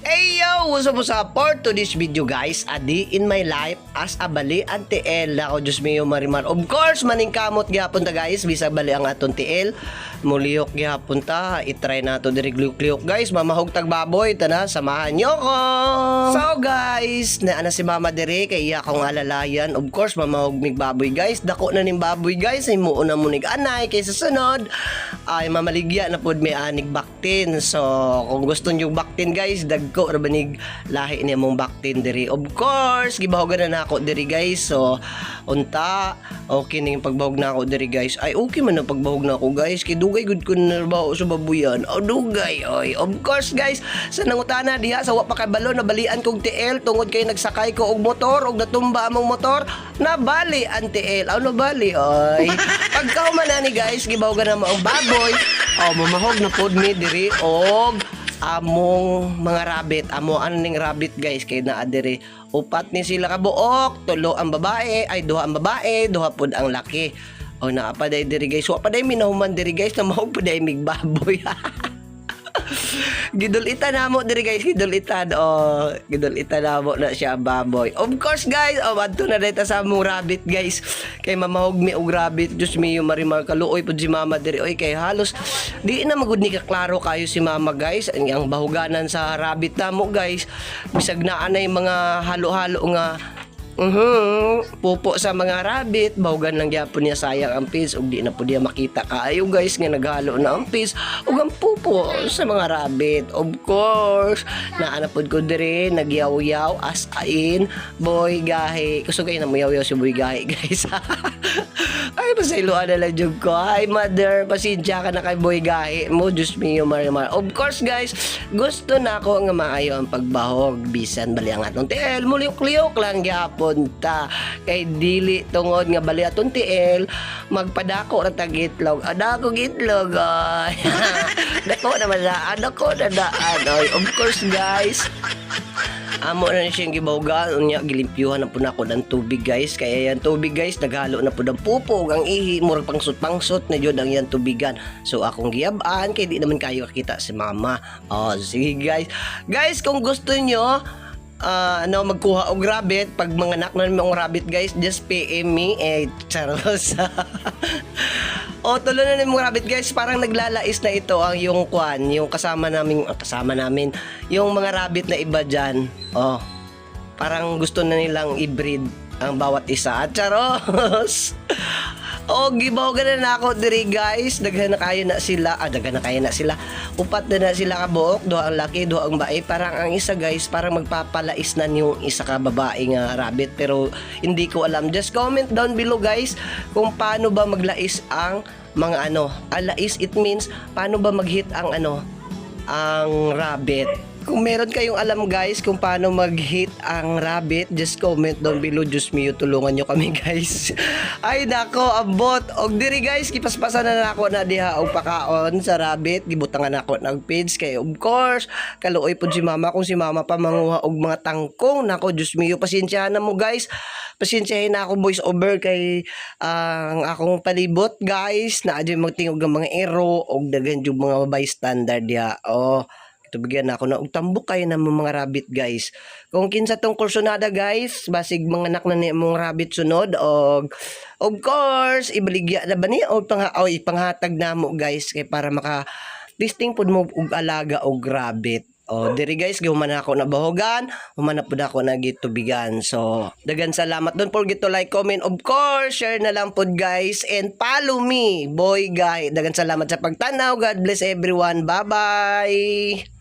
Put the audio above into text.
Hey yo! What's up for today's video guys? Adi in my life as a bali ang TL. Ako Diyos miyo marimar. Of course, maning kamot gyapon ta guys. Bisa bali ang aton TL. Muliyok gyapon ta. I-try nato diri gluk-gluk guys. Mamahog tag baboy. Tana, samahan nyo ko! So guys, naana si mama diri kay iya akong alalayan. Of course, mamahog mig baboy guys. Dako na ning baboy guys. Ay muo na munig anay. Kay sa sunod, ay mamaligya na pod may anig baktin. So, kung gusto nyo baktin guys, dagko ra banig lahi niya mong baktin diri. Of course, gibahogan na nako diri guys. So, unta, okay ning pagbahog na ako diri guys. Ay, okay man ang pagbahog na ako guys. Kay dugay gud ko narbaho sa babuyan. O dugay, oy. Of course guys, sa nangutana diha sa wa pa kabalo nabalian kog TL tungod kay nagsakay ko og motor og natumba among motor, nabali ang TL. Aw nabali, oy. Pagkahuman na ni guys, gibahogan na mo ang baboy. O mamahog na pod mi diri og among mga rabbit. Amo ano ning rabbit guys kay naa diri upat ni sila kabuok, tulo ang babae, ay duha ang babae, duha pod ang laki. O naa pa day diri guys. Wa pa day minahuman diri guys na mahog pa day mig baboy. Gidulitan na mo diri guys, gidulitan. O gidulitan na mo na siya baboy. Of course guys, adto na dayta sa among rabbit guys. Kay mamahog mi og rabbit, Diyos mi marimar kaluoy pud si mama diri. Oy kay halos di na magud ni kaklaro kayo si mama guys. Ang bahuganan sa rabbit na mo guys. Bisag naa na mga halo-halo nga pupo sa mga rabbit, bahugan lang gyapon niya sayang ang pis ug di na po diya makita kaayo guys nga naghalo na ang pis ug ang pupo sa mga rabbit. Of course, naa na pod ko diri nagyaw-yaw as in boy gahi. Gusto kayo na mayaw-yaw si boy gahi guys. Ay pasayloan na lang jud ko. Ay mother, pasensya ka na kay boy gahi mo, Diyos miyo marimar. Of course guys, gusto na ako nga maayo ang pagbahog bisan bali ang atong TL muliyok-liyok lang gyapon ta kay dili tungod nga bali aton TL magpadako ra tag itlog. Adako gitlog ay. Dako na mala, adako na daan. Of course guys, amo na siyang gibahugan unya gilimpyuhan na po na ako ng tubig guys. Kaya yan tubig guys naghalo na po ng pupo ug ang ihi murag pangsot-pangsot na jud ang yan tubigan. So akong giyab-an kay di naman kayo kakita si mama. Sige guys. Guys, kung gusto nyo magkuha og rabbit pag manganak na ng rabbit guys, just PM me charos. Tulo na ng rabbit guys, parang naglalais na ito ang yung kwan, yung kasama namin yung mga rabbit na iba diyan. Parang gusto na nilang i-breed ang bawat isa. Charos. Gibahogan na ako diri guys. Daghan na kaya na sila. Upat na sila kabuok, duha ang laki, duha ang bae. Parang ang isa guys, parang magpapalais na yung isa ka babae nga rabbit. Pero hindi ko alam. Just comment down below guys kung paano ba maglais ang mga alais, it means paano ba mag-hit ang ang rabbit. Kung meron kayong alam guys kung paano mag-hit ang rabbit, just comment down below. Diyos miyo, tulungan nyo kami guys. Ay nako, abot. Og diri guys, kipaspasan na ako na diha og pakaon sa rabbit. Gibutangan ako ng page kay of course, kaluoy po si mama. Kung si mama pa manguha og mga tangkong, nako Diyos miyo, pasensyahan na mo guys. Pasensyahin na ako voice over kay ang akong palibot guys. Naadyo magtingog ang mga ero og daghan jud mga bystander diha. Bigyan na ako na tambok kayo ng mga rabbit guys. Kung kinsa tong kursunada guys, basig mga anak na ni mong rabbit sunod og of course ibaligya na ba ni o ipanghatag na mo guys kay para maka listing pud mo og alaga og rabbit. Diri guys, human ako na bahogan, human na pud ako nagitubigan. So, dagan salamat. Don't forget to like, comment, of course, share na lang pud guys, and follow me, boy guy. Dagan salamat sa pagtanaw. God bless everyone. Bye-bye.